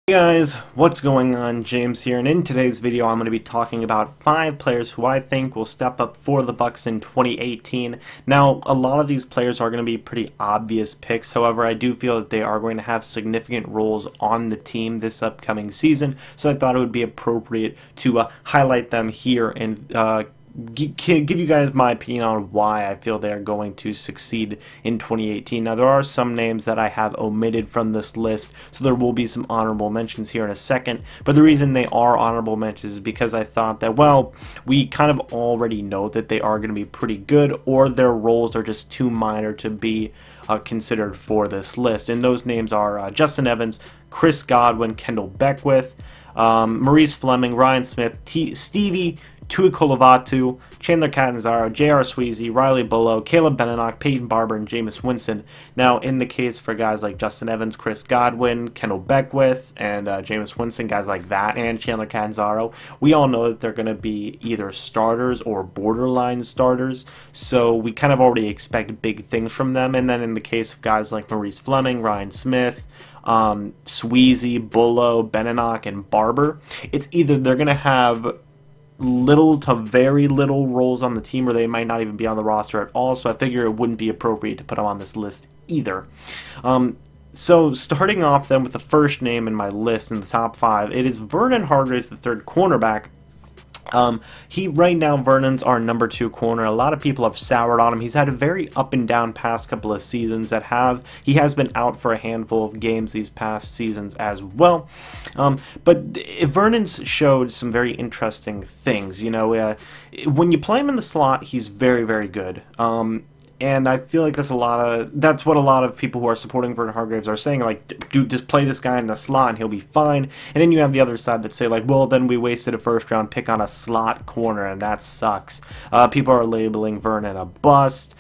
Hey guys, what's going on? James here, and in today's video I'm going to be talking about 5 players who I think will step up for the Bucs in 2018. Now, a lot of these players are going to be pretty obvious picks, however I do feel that they are going to have significant roles on the team this upcoming season, so I thought it would be appropriate to highlight them here and give you guys my opinion on why I feel they are going to succeed in 2018. Now, there are some names that I have omitted from this list, so there will be some honorable mentions here in a second, but the reason they are honorable mentions is because I thought that, well, we kind of already know that they are going to be pretty good, or their roles are just too minor to be considered for this list. And those names are Justin Evans, Chris Godwin, Kendall Beckwith, Maurice Fleming, Ryan Smith, Stevie Tuikolovatu, Chandler Catanzaro, J.R. Sweezy, Riley Bullough, Caleb Benenoch, Peyton Barber, and Jameis Winston. Now, in the case for guys like Justin Evans, Chris Godwin, Kendall Beckwith, and Jameis Winston, guys like that, and Chandler Catanzaro, we all know that they're going to be either starters or borderline starters, so we kind of already expect big things from them. And then in the case of guys like Maurice Fleming, Ryan Smith, Sweezy, Bullough, Benenoch, and Barber, it's either they're going to have little to very little roles on the team, or they might not even be on the roster at all, so I figure it wouldn't be appropriate to put them on this list either. So starting off then with the first name in my list in the top 5, it is Vernon Hargreaves, the third cornerback. Right now, Vernon's our number 2 corner. A lot of people have soured on him. He's had a very up and down past couple of seasons he has been out for a handful of games these past seasons as well. But Vernon's showed some very interesting things. You know, when you play him in the slot, he's very, very good. And I feel like that's what a lot of people who are supporting Vernon Hargreaves are saying, like, dude, just play this guy in the slot and he'll be fine. And then you have the other side that say, like, well, then we wasted a first-round pick on a slot corner, and that sucks. People are labeling Vernon a bust,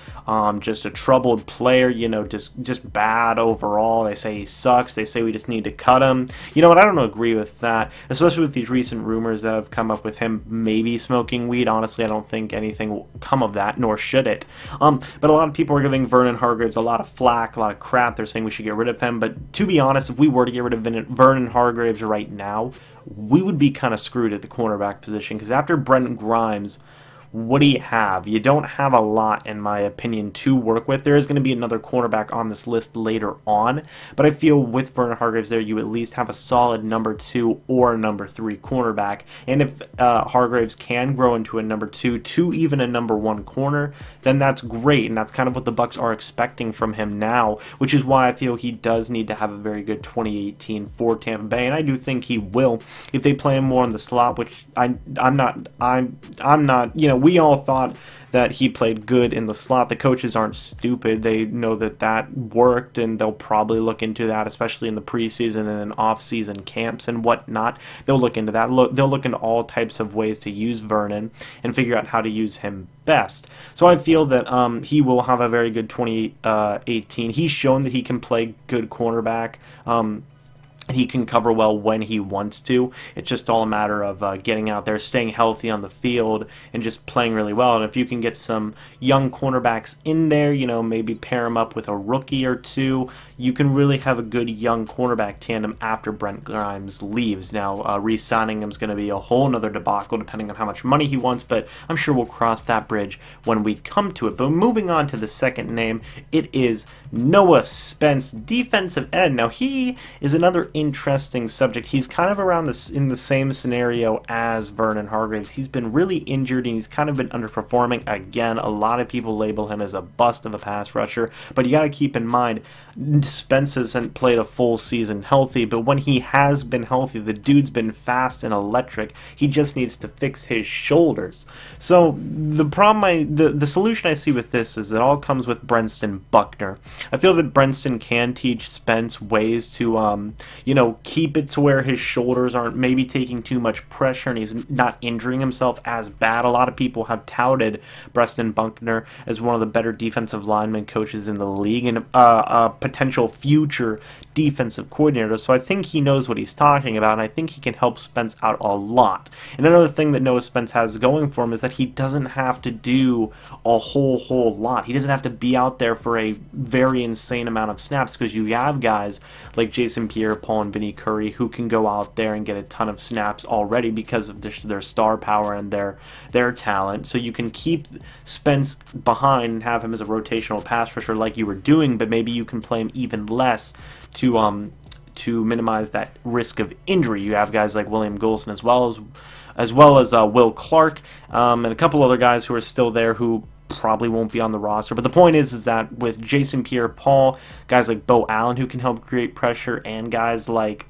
just a troubled player, you know, just bad overall. They say he sucks. They say we just need to cut him. You know what? I don't agree with that, especially with these recent rumors that have come up with him maybe smoking weed. Honestly, I don't think anything will come of that, nor should it. But a lot of people are giving Vernon Hargreaves a lot of flack, a lot of crap. They're saying we should get rid of him. But to be honest, if we were to get rid of Vernon Hargreaves right now, we would be kind of screwed at the cornerback position, because after Brent Grimes, what do you have? You don't have a lot, in my opinion, to work with. There is going to be another cornerback on this list later on, but I feel with Vernon Hargreaves there, you at least have a solid number 2 or number 3 cornerback. And if Hargreaves can grow into a number 2 to even a number 1 corner, then that's great, and that's kind of what the Bucs are expecting from him now, which is why I feel he does need to have a very good 2018 for Tampa Bay, and I do think he will if they play him more in the slot, which I'm not, you know, we all thought that he played good in the slot. The coaches aren't stupid. They know that that worked, and they'll probably look into that, especially in the preseason and in off-season camps and whatnot. They'll look into that. They'll look into all types of ways to use Vernon and figure out how to use him best. So I feel that he will have a very good 2018. He's shown that he can play good cornerback. He can cover well when he wants to. It's just all a matter of getting out there, staying healthy on the field, and just playing really well. And if you can get some young cornerbacks in there, you know, maybe pair him up with a rookie or two, you can really have a good young cornerback tandem after Brent Grimes leaves. Now, re-signing him is going to be a whole nother debacle depending on how much money he wants, but I'm sure we'll cross that bridge when we come to it. But moving on to the second name, it is Noah Spence, defensive end. Now, he is another interesting subject. He's kind of around this in the same scenario as Vernon Hargreaves. He's been really injured, and he's kind of been underperforming. Again, a lot of people label him as a bust of a pass rusher, but you got to keep in mind, Spence hasn't played a full season healthy, but when he has been healthy, the dude's been fast and electric. He just needs to fix his shoulders. So the problem, the solution I see with this is it all comes with Brenston Buckner. I feel that Brenston can teach Spence ways to, you know, keep it to where his shoulders aren't maybe taking too much pressure and he's not injuring himself as bad. A lot of people have touted Brenston Buckner as one of the better defensive lineman coaches in the league and a potential future defensive coordinator, so I think he knows what he's talking about, and I think he can help Spence out a lot. And another thing that Noah Spence has going for him is that he doesn't have to do a whole lot. He doesn't have to be out there for a very insane amount of snaps, because you have guys like Jason Pierre-Paul Paul and Vinny Curry, who can go out there and get a ton of snaps already because of their star power and their talent. So you can keep Spence behind and have him as a rotational pass rusher like you were doing, but maybe you can play him even less to minimize that risk of injury. You have guys like William Golson as well as Will Clark, and a couple other guys who are still there who probably won't be on the roster. But the point is that with Jason Pierre-Paul, guys like Bo Allen who can help create pressure, and guys like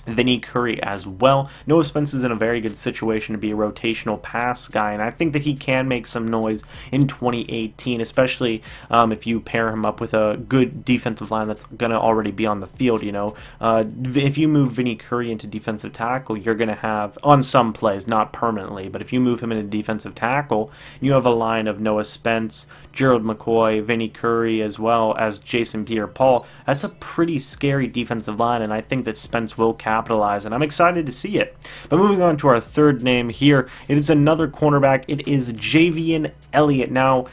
Vinny Curry as well, Noah Spence is in a very good situation to be a rotational pass guy, and I think that he can make some noise in 2018, especially if you pair him up with a good defensive line that's going to already be on the field. You know, if you move Vinny Curry into defensive tackle, you're going to have, on some plays, not permanently, but if you move him into defensive tackle, you have a line of Noah Spence, Gerald McCoy, Vinny Curry, as well as Jason Pierre-Paul. That's a pretty scary defensive line, and I think that Spence will capitalize, and I'm excited to see it. But moving on to our third name here, it is another cornerback. It is Javian Elliott. Now,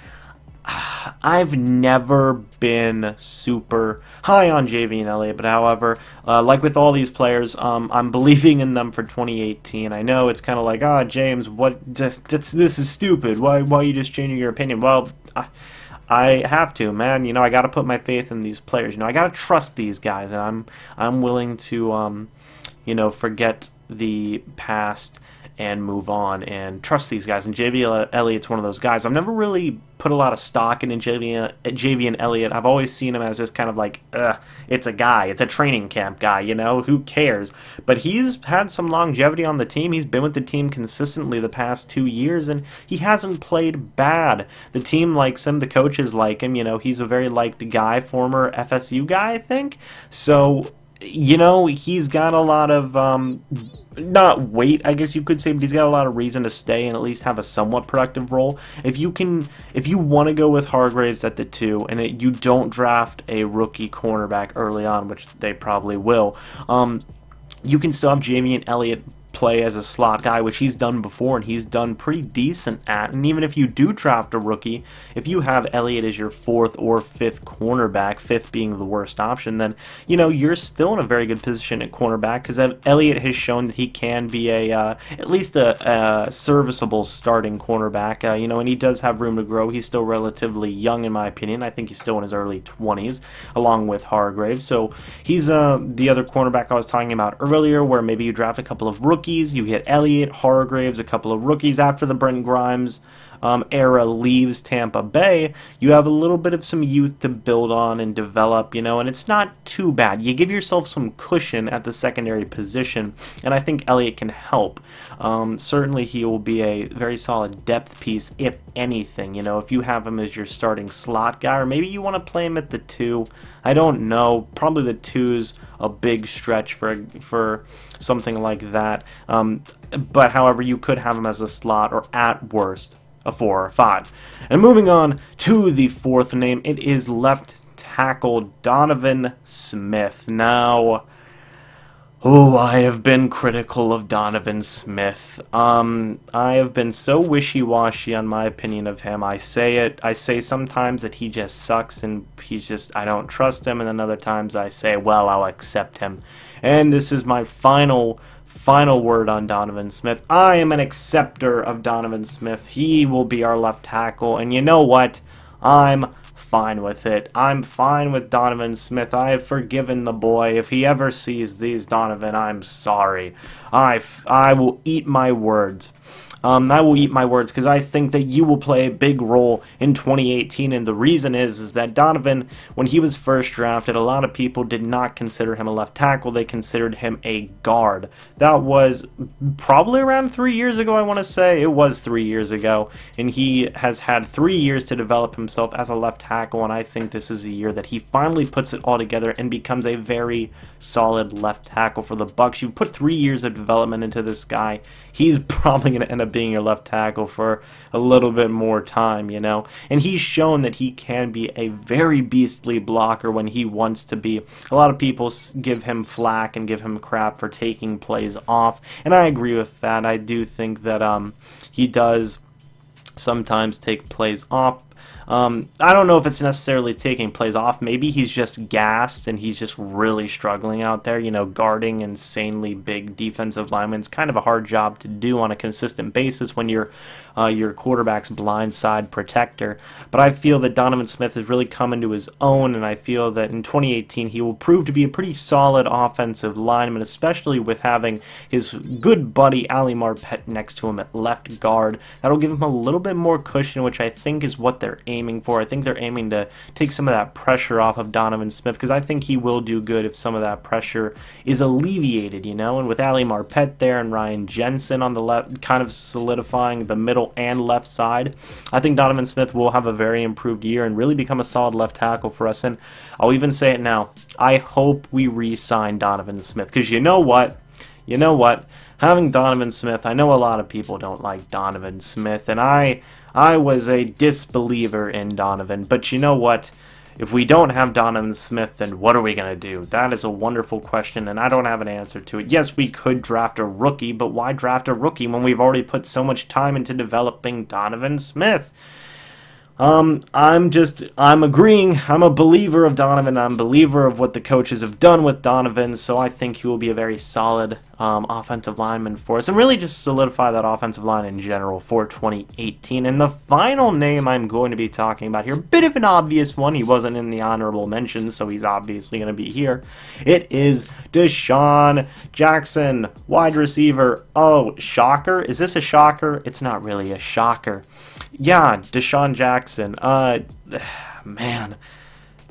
I've never been super high on Javian Elliott, but however, like with all these players, I'm believing in them for 2018. I know it's kind of like, James, this is stupid. Why are you just changing your opinion? Well, I have to, man. You know, I got to put my faith in these players. You know, I got to trust these guys, and I'm willing to, you know, forget the past and move on and trust these guys. And Javian Elliott's one of those guys. I've never really put a lot of stock in Javian Elliott. I've always seen him as this kind of like, it's a guy. It's a training camp guy, you know? Who cares? But he's had some longevity on the team. He's been with the team consistently the past 2 years, and he hasn't played bad. The team likes him. The coaches like him. You know, he's a very liked guy, former FSU guy, I think. So, you know, he's got a lot of not weight, I guess you could say, but he's got a lot of reason to stay and at least have a somewhat productive role. If you want to go with Hargreaves at the 2 and you don't draft a rookie cornerback early on, which they probably will, you can still have Javian Elliott play as a slot guy, which he's done before and he's done pretty decent at. And even if you do draft a rookie, if you have Elliott as your 4th or 5th cornerback, 5th being the worst option, then, you know, you're still in a very good position at cornerback, because Elliott has shown that he can be at least a serviceable starting cornerback, you know, and he does have room to grow. He's still relatively young, in my opinion. I think he's still in his early 20s, along with Hargreaves. So he's the other cornerback I was talking about earlier, where maybe you draft a couple of rookies. You get Elliott, Hargreaves, a couple of rookies. After the Brent Grimes era leaves Tampa Bay, you have a little bit of some youth to build on and develop, you know, and it's not too bad. You give yourself some cushion at the secondary position, and I think Elliott can help. Certainly he will be a very solid depth piece, if anything. You know, if you have him as your starting slot guy, or maybe you want to play him at the 2, I don't know. Probably the 2's a big stretch for something like that. But however, you could have him as a slot, or at worst, a 4 or 5. And moving on to the 4th name, it is left tackle Donovan Smith. Now, I have been critical of Donovan Smith. I have been so wishy-washy on my opinion of him. I say sometimes that he just sucks and I don't trust him, and then other times I say, well, I'll accept him. And this is my final word on Donovan Smith. I am an acceptor of Donovan Smith. He will be our left tackle, and you know what? I'm fine with it. I'm fine with Donovan Smith. I have forgiven the boy. If he ever sees these, Donovan, I'm sorry. I will eat my words. I will eat my words, because I think that you will play a big role in 2018, and the reason is that Donovan, when he was first drafted, a lot of people did not consider him a left tackle. They considered him a guard. That was probably around 3 years ago, I want to say. It was 3 years ago, and he has had 3 years to develop himself as a left tackle, and I think this is the year that he finally puts it all together and becomes a very solid left tackle for the Bucs. You put 3 years of development into this guy, he's probably going to end up being your left tackle for a little bit more time, you know. And he's shown that he can be a very beastly blocker when he wants to be. A lot of people give him flack and give him crap for taking plays off, and I agree with that. I do think that he does sometimes take plays off, I don't know if it's necessarily taking plays off. Maybe he's just gassed and he's just really struggling out there. You know, guarding insanely big defensive linemen is kind of a hard job to do on a consistent basis when you're your quarterback's blindside protector. But I feel that Donovan Smith has really come into his own, and I feel that in 2018 he will prove to be a pretty solid offensive lineman, especially with having his good buddy Ali Marpet next to him at left guard. That'll give him a little bit more cushion, which I think is what they're aiming for. I think they're aiming to take some of that pressure off of Donovan Smith, because I think he will do good if some of that pressure is alleviated, you know. And with Ali Marpet there and Ryan Jensen on the left, kind of solidifying the middle and left side, I think Donovan Smith will have a very improved year and really become a solid left tackle for us. And I'll even say it now, I hope we re-sign Donovan Smith, because you know what? Having Donovan Smith, I know a lot of people don't like Donovan Smith, and I was a disbeliever in Donovan, but you know what? If we don't have Donovan Smith, then what are we going to do? That is a wonderful question, and I don't have an answer to it. Yes, we could draft a rookie, but why draft a rookie when we've already put so much time into developing Donovan Smith? I'm agreeing. I'm a believer of Donovan. I'm a believer of what the coaches have done with Donovan, so I think he will be a very solid offensive lineman for us and really just solidify that offensive line in general for 2018. And the final name I'm going to be talking about here, a bit of an obvious one. He wasn't in the honorable mentions, so he's obviously going to be here. It is DeSean Jackson, wide receiver. Oh, shocker? Is this a shocker? It's not really a shocker. Yeah, DeSean Jackson. Man.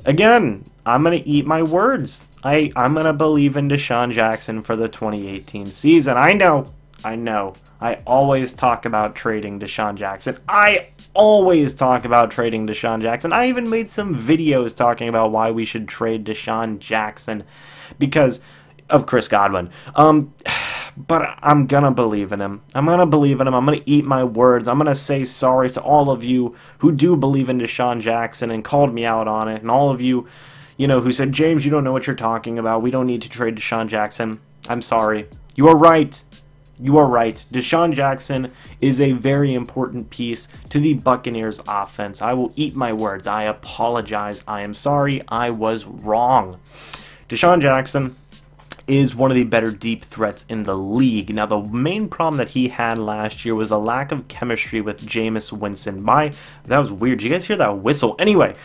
Again, I'm going to eat my words. I'm going to believe in DeSean Jackson for the 2018 season. I know. I always talk about trading DeSean Jackson. I even made some videos talking about why we should trade DeSean Jackson because of Chris Godwin. But I'm going to believe in him. I'm going to eat my words. I'm going to say sorry to all of you who do believe in DeSean Jackson and called me out on it. And all of you, who said, James, you don't know what you're talking about. We don't need to trade DeSean Jackson. I'm sorry. You are right. DeSean Jackson is a very important piece to the Buccaneers offense. I will eat my words. I apologize. I am sorry. I was wrong. DeSean Jackson is one of the better deep threats in the league. Now, the main problem that he had last year was the lack of chemistry with Jameis Winston. That was weird. Did you guys hear that whistle? Anyway,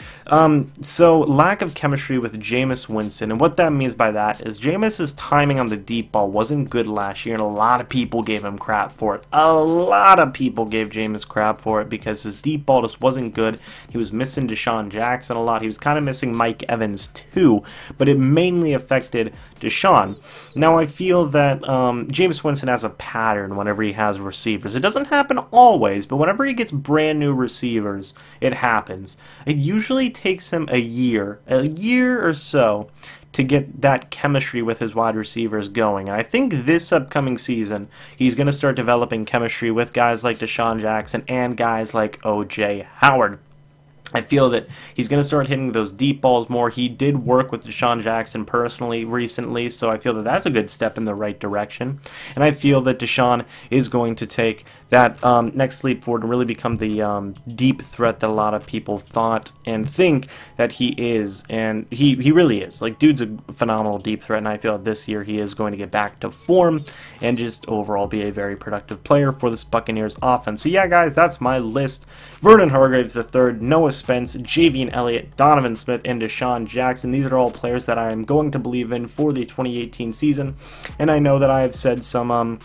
so lack of chemistry with Jameis Winston, and what that means by that is Jameis's timing on the deep ball wasn't good last year, and a lot of people gave him crap for it. A lot of people gave Jameis crap for it because his deep ball just wasn't good. He was missing DeSean Jackson a lot. He was kind of missing Mike Evans too, but it mainly affected DeSean. Now, I feel that Jameis Winston has a pattern whenever he has receivers. It doesn't happen always, but whenever he gets brand new receivers, it happens. It usually takes him a year or so to get that chemistry with his wide receivers going. And I think this upcoming season, he's going to start developing chemistry with guys like DeSean Jackson and guys like O.J. Howard. I feel that he's going to start hitting those deep balls more. He did work with DeSean Jackson personally recently, so I feel that that's a good step in the right direction. And I feel that DeSean is going to take that next leap forward and really become the deep threat that a lot of people thought and think that he is. And he really is. Like, dude's a phenomenal deep threat, and I feel that this year he is going to get back to form and just overall be a very productive player for this Buccaneers offense. So yeah, guys, that's my list. Vernon Hargreaves III, Noah Spence, Javian Elliott, Donovan Smith, and DeSean Jackson. These are all players that I am going to believe in for the 2018 season, and I know that I have said some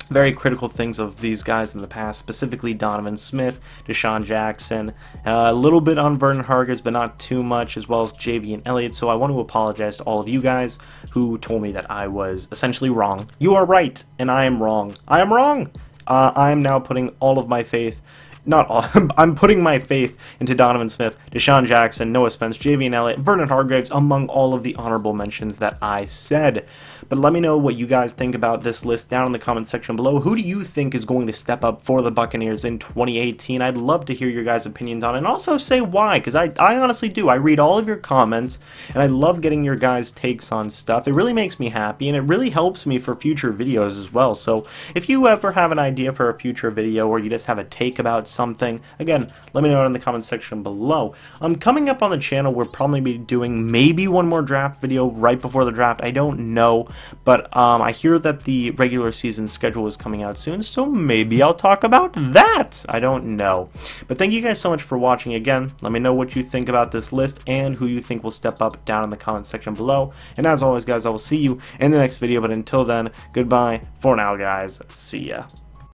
very critical things of these guys in the past, specifically Donovan Smith, DeSean Jackson, a little bit on Vernon Hargreaves, but not too much, as well as Javian Elliott. So I want to apologize to all of you guys who told me that I was essentially wrong. You are right, and I am wrong. I am wrong. I am now putting all of my faith, not all, I'm putting my faith into Donovan Smith, DeSean Jackson, Noah Spence, Javian Elliott, Vernon Hargreaves, among all of the honorable mentions that I said. But let me know what you guys think about this list down in the comment section below. Who do you think is going to step up for the Buccaneers in 2018? I'd love to hear your guys' opinions on it, and also say why, because I honestly do. I read all of your comments, and I love getting your guys' takes on stuff. It really makes me happy, and it really helps me for future videos as well. So if you ever have an idea for a future video, or you just have a take about something? Again, let me know in the comment section below. Coming up on the channel, we'll probably be doing maybe one more draft video right before the draft. I don't know, but I hear that the regular season schedule is coming out soon, so maybe I'll talk about that. I don't know. But thank you guys so much for watching again. Let me know what you think about this list and who you think will step up down in the comment section below. And as always, guys, I will see you in the next video. But until then, goodbye for now, guys. See ya.